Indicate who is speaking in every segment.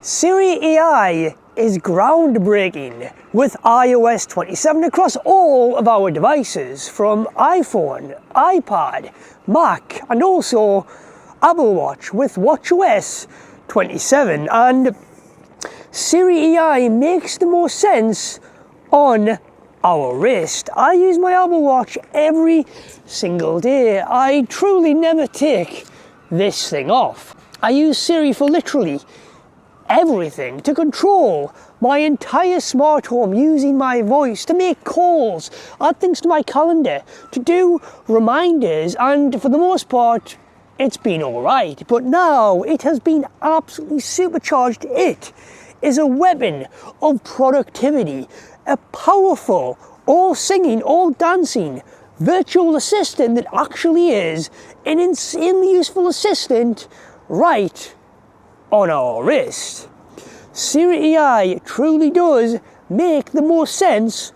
Speaker 1: Siri AI is groundbreaking with iOS 27 across all of our devices, from iPhone, iPad, Mac, and also Apple Watch with WatchOS 27. And Siri AI makes the most sense on our wrist. I use my Apple Watch every single day. I truly never take this thing off. I use Siri for literally everything, to control my entire smart home using my voice, to make calls, add things to my calendar, to do reminders, and for the most part it's been alright. But now it has been absolutely supercharged. It is a weapon of productivity, a powerful, all singing, all dancing virtual assistant that actually is an insanely useful assistant right on our wrist. Siri AI truly does make the most sense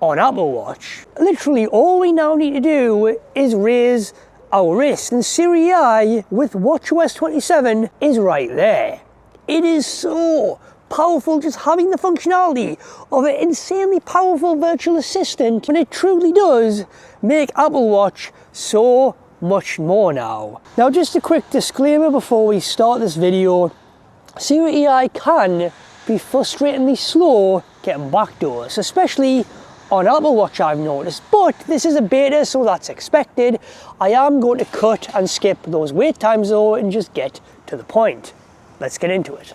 Speaker 1: on Apple Watch. Literally all we now need to do is raise our wrist, and Siri AI with WatchOS 27 is right there. It is so powerful, just having the functionality of an insanely powerful virtual assistant, and it truly does make Apple Watch so much more now. Now, just a quick disclaimer before we start this video. Siri AI can be frustratingly slow getting back to us, especially on Apple Watch, I've noticed, but this is a beta, so that's expected. I am going to cut and skip those wait times though and just get to the point. Let's get into it.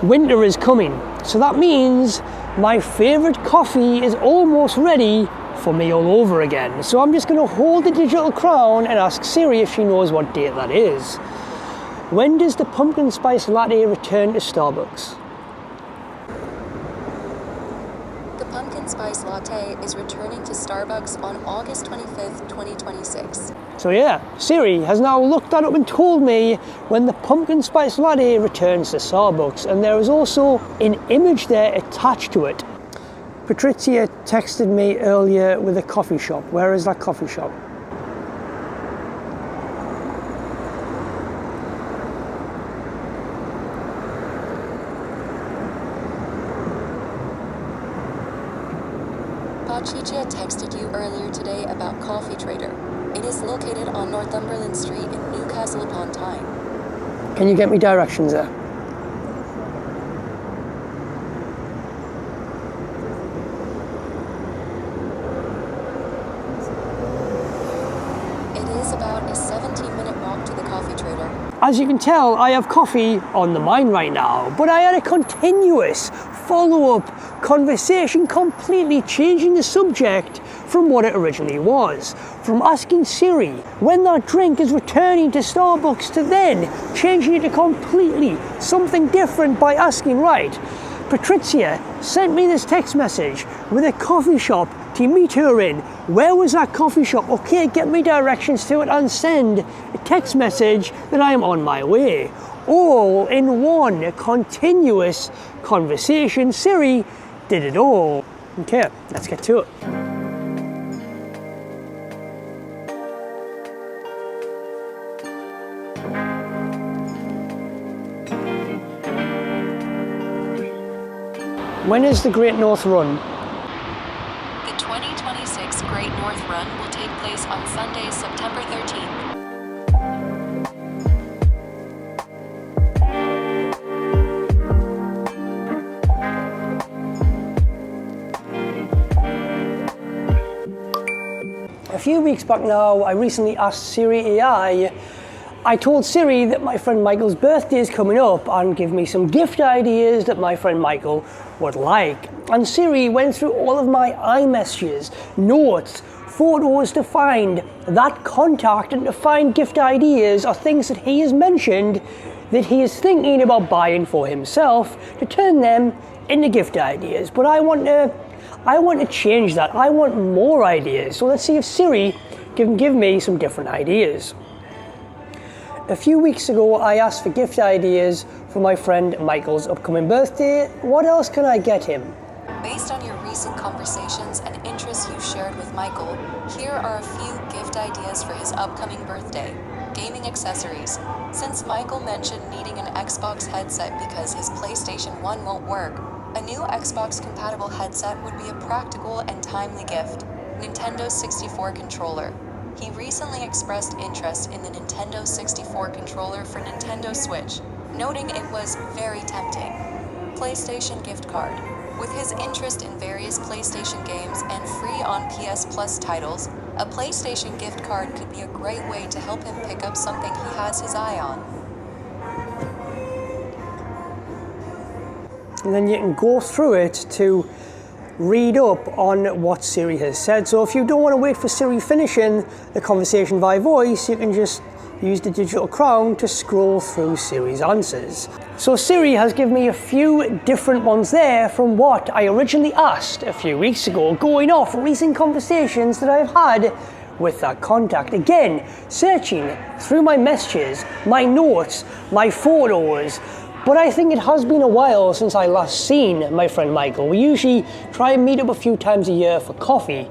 Speaker 1: Winter is coming, so that means my favourite coffee is almost ready for me all over again. So I'm just going to hold the digital crown and ask Siri if she knows what date that is. When does the pumpkin spice latte return to Starbucks?
Speaker 2: The pumpkin spice latte is returning to Starbucks on August 25th, 2026.
Speaker 1: So yeah, Siri has now looked that up and told me when the pumpkin spice latte returns to Starbucks, and there is also an image there attached to it. Patricia texted me earlier with a coffee shop. Where is that coffee shop?
Speaker 2: Patricia texted you earlier today about Coffee Trader. It is located on Northumberland Street in Newcastle upon Tyne.
Speaker 1: Can you get me directions there?
Speaker 2: It is about a 17-minute walk to the Coffee Trader.
Speaker 1: As you can tell, I have coffee on the mind right now, but I had a continuous follow-up conversation, completely changing the subject from what it originally was. From asking Siri when that drink is returning to Starbucks to then changing it to completely something different by asking, right, Patricia sent me this text message with a coffee shop to meet her in. Where was that coffee shop? Okay, get me directions to it and send a text message that I am on my way. All in one continuous conversation. Siri did it all. Okay, let's get to it. When is the Great North Run?
Speaker 2: The 2026 Great North Run will take place on Sunday, September 13th.
Speaker 1: A few weeks back now, I recently asked Siri AI. I told Siri that my friend Michael's birthday is coming up and give me some gift ideas that my friend Michael would like. And Siri went through all of my iMessages, notes, photos to find that contact and to find gift ideas or things that he has mentioned that he is thinking about buying for himself, to turn them into gift ideas. But I want to change that. I want more ideas. So let's see if Siri can give me some different ideas. A few weeks ago, I asked for gift ideas for my friend Michael's upcoming birthday. What else can I get him?
Speaker 2: Based on your recent conversations and interests you shared with Michael, here are a few gift ideas for his upcoming birthday. Gaming accessories. Since Michael mentioned needing an Xbox headset because his PlayStation 1 won't work, a new Xbox-compatible headset would be a practical and timely gift. Nintendo 64 controller. He recently expressed interest in the Nintendo 64 controller for Nintendo Switch, noting it was very tempting. PlayStation gift card. With his interest in various PlayStation games and free on PS Plus titles, a PlayStation gift card could be a great way to help him pick up something he has his eye on.
Speaker 1: And then you can go through it to read up on what Siri has said. So if you don't want to wait for Siri finishing the conversation by voice, you can just use the digital crown to scroll through Siri's answers. So Siri has given me a few different ones there from what I originally asked a few weeks ago, going off recent conversations that I've had with that contact. Again, searching through my messages, my notes, my photos, but I think it has been a while since I last seen my friend Michael. We usually try and meet up a few times a year for coffee,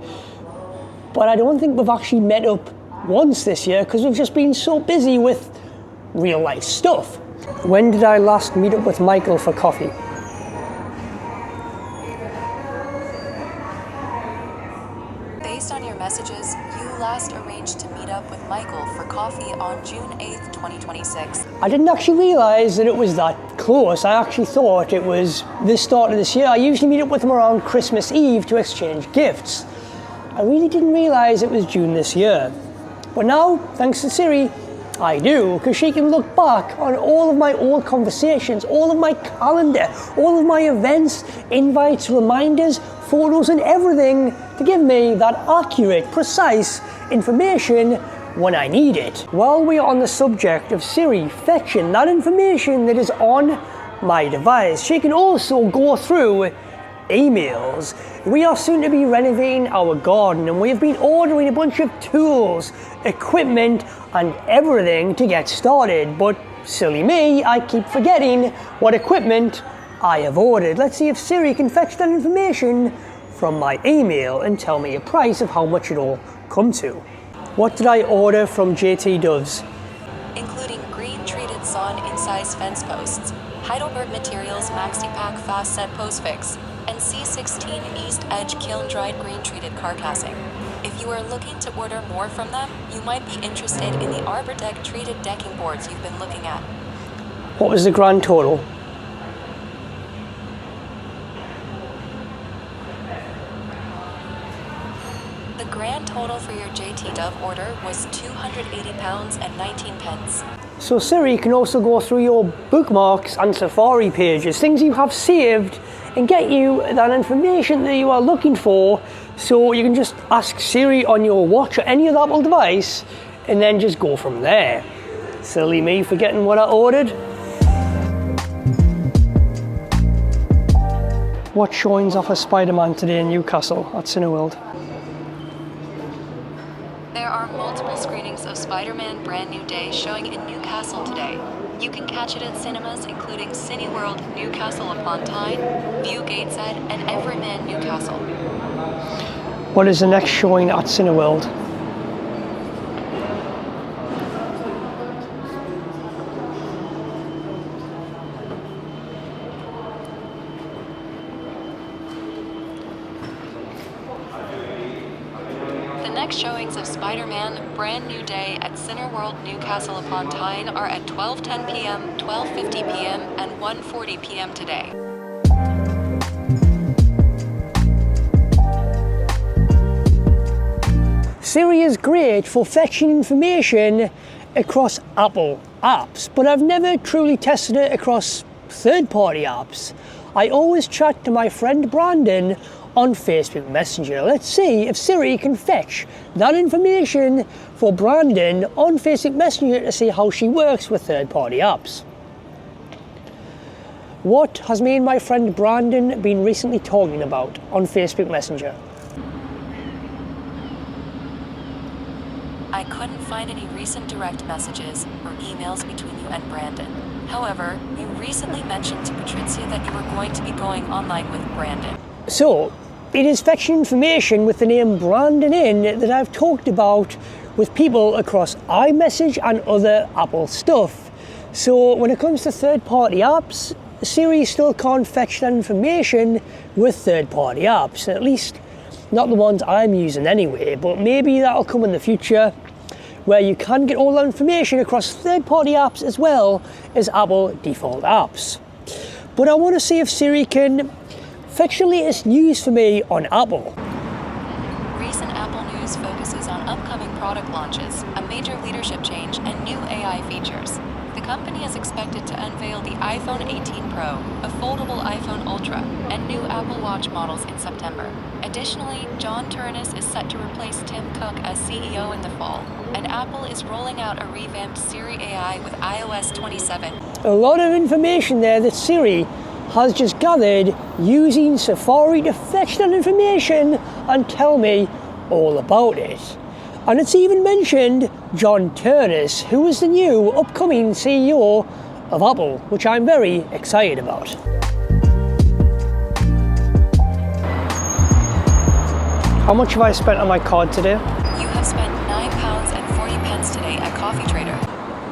Speaker 1: but I don't think we've actually met up once this year because we've just been so busy with real life stuff. When did I last meet up with Michael for coffee?
Speaker 2: Based on your messages, you last arranged to meet up with Michael for coffee on June 8th, 2026.
Speaker 1: I didn't actually realise that it was that close. I actually thought it was the start of this year. I usually meet up with him around Christmas Eve to exchange gifts. I really didn't realise it was June this year. But now, thanks to Siri, I do, because she can look back on all of my old conversations, all of my calendar, all of my events, invites, reminders, photos and everything to give me that accurate, precise information when I need it. While we are on the subject of Siri fetching that information that is on my device, she can also go through emails. We are soon to be renovating our garden and we have been ordering a bunch of tools, equipment and everything to get started, but silly me, I keep forgetting what equipment I have ordered. Let's see if Siri can fetch that information from my email and tell me a price of how much it all come to. What did I order from JT Doves?
Speaker 2: Including green treated sawn incised fence posts, Heidelberg Materials Maxi Pack Fast Set Post Fix, and C16 East Edge Kiln Dried Green Treated Carcassing. If you are looking to order more from them, you might be interested in the Arbor Deck treated decking boards you've been looking at.
Speaker 1: What was the grand total?
Speaker 2: The grand total for your JT Dove order was £280 and 19 pence.
Speaker 1: So Siri can also go through your bookmarks and Safari pages, things you have saved, and get you that information that you are looking for, so you can just ask Siri on your watch or any other Apple device and then just go from there. Silly me forgetting what I ordered. What showings offer Spider-Man today in Newcastle at Cineworld?
Speaker 2: There are multiple screenings of Spider-Man Brand New Day showing in Newcastle today. You can catch it at cinemas including Cineworld Newcastle upon Tyne, View Gateshead, and Everyman Newcastle.
Speaker 1: What is the next showing at Cineworld?
Speaker 2: The next showings of Spider-Man Brand New Day at Cineworld Newcastle upon Tyne are at 12:10 p.m., 12:50 p.m., and 1:40 p.m. today.
Speaker 1: Siri is great for fetching information across Apple apps, but I've never truly tested it across third-party apps. I always chat to my friend Brandon on Facebook Messenger. Let's see if Siri can fetch that information for Brandon on Facebook Messenger to see how she works with third-party apps. What has me and my friend Brandon been recently talking about on Facebook Messenger?
Speaker 2: I couldn't find any recent direct messages or emails between you and Brandon. However, you recently mentioned to Patricia that you were going to be going online with Brandon.
Speaker 1: So, it is fetching information with the name Brandon in that I've talked about with people across iMessage and other Apple stuff. So when it comes to third-party apps, Siri still can't fetch that information with third-party apps, at least not the ones I'm using anyway, but maybe that'll come in the future where you can get all that information across third-party apps as well as Apple default apps. But I want to see if Siri can fetch the latest news for me on Apple.
Speaker 2: Recent Apple news focuses on upcoming product launches, a major leadership change, and new AI features. The company is expected to unveil the iPhone 18 Pro, a foldable iPhone Ultra, and new Apple Watch models in September. Additionally, John Turnus is set to replace Tim Cook as CEO in the fall, and Apple is rolling out a revamped Siri AI with iOS 27.
Speaker 1: A lot of information there that Siri has just gathered using Safari to fetch that information and tell me all about it. And it's even mentioned John Turnus, who is the new upcoming CEO of Apple, which I'm very excited about. How much have I spent on my card today?
Speaker 2: You have spent £9.40 today at Coffee Trader.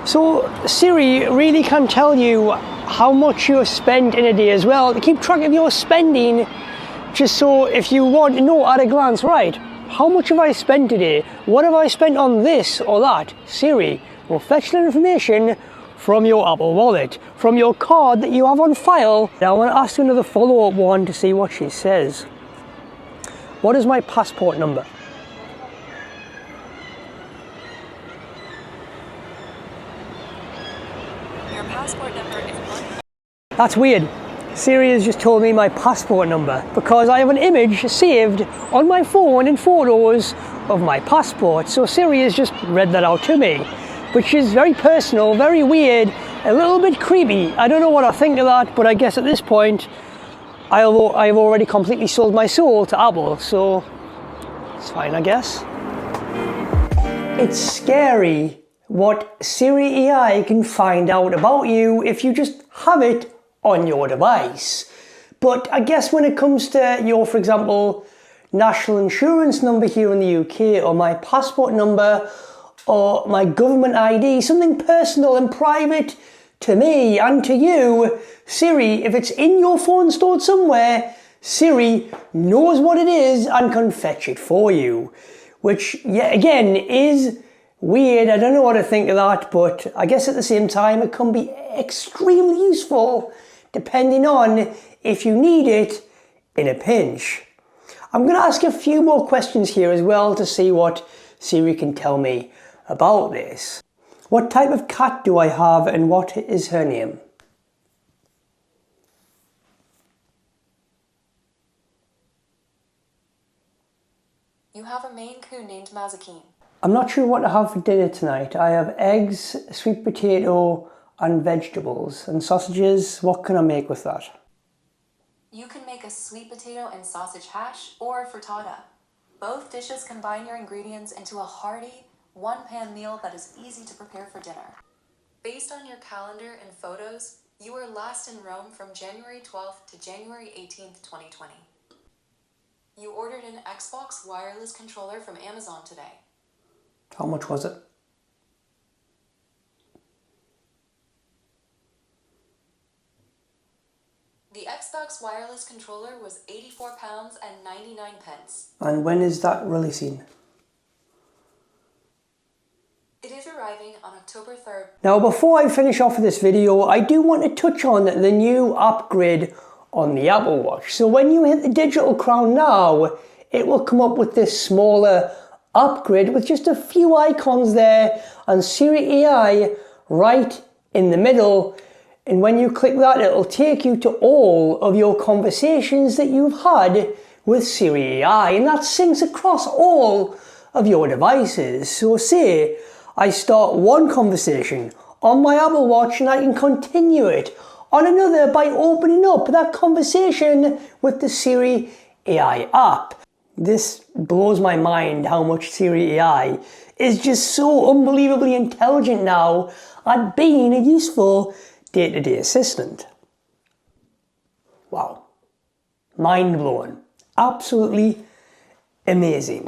Speaker 1: So Siri really can tell you how much you've spent in a day as well, to keep track of your spending, just so if you want to know at a glance, right, how much have I spent today? What have I spent on this or that? Siri will fetch that information from your Apple Wallet, from your card that you have on file. Now I want to ask another follow-up one to see what she says. What is my passport number?
Speaker 2: Your passport number is 1.
Speaker 1: That's weird. Siri has just told me my passport number because I have an image saved on my phone in photos of my passport. So Siri has just read that out to me, which is very personal, very weird, a little bit creepy. I don't know what I think of that, but I guess at this point, I've already completely sold my soul to Apple, so it's fine, I guess. It's scary what Siri AI can find out about you if you just have it on your device. But I guess when it comes to your, for example, national insurance number here in the UK, or my passport number, or my government ID, something personal and private to me and to you, Siri, if it's in your phone stored somewhere, Siri knows what it is and can fetch it for you. Which, yet again, is weird. I don't know what to think of that, but I guess at the same time it can be extremely useful depending on if you need it in a pinch. I'm going to ask a few more questions here as well to see what Siri can tell me about this. What type of cat do I have and what is her name?
Speaker 2: You have a Maine Coon named Mazakeen.
Speaker 1: I'm not sure what to have for dinner tonight. I have eggs, sweet potato and vegetables and sausages. What can I make with that?
Speaker 2: You can make a sweet potato and sausage hash or frittata. Both dishes combine your ingredients into a hearty, one-pan meal that is easy to prepare for dinner. Based on your calendar and photos, you were last in Rome from January 12th to January 18th, 2020. You ordered an Xbox wireless controller from Amazon today.
Speaker 1: How much was it?
Speaker 2: The Xbox wireless controller was £84.99.
Speaker 1: And when is that releasing?
Speaker 2: It is arriving on October 3rd.
Speaker 1: Now before I finish off this video, I do want to touch on the new upgrade on the Apple Watch. So when you hit the digital crown now, it will come up with this smaller upgrade with just a few icons there and Siri AI right in the middle. And when you click that, it'll take you to all of your conversations that you've had with Siri AI, and that syncs across all of your devices. So say I start one conversation on my Apple Watch and I can continue it on another by opening up that conversation with the Siri AI app. This blows my mind how much Siri AI is just so unbelievably intelligent now at being a useful day-to-day assistant. Wow. Mind-blowing. Absolutely amazing.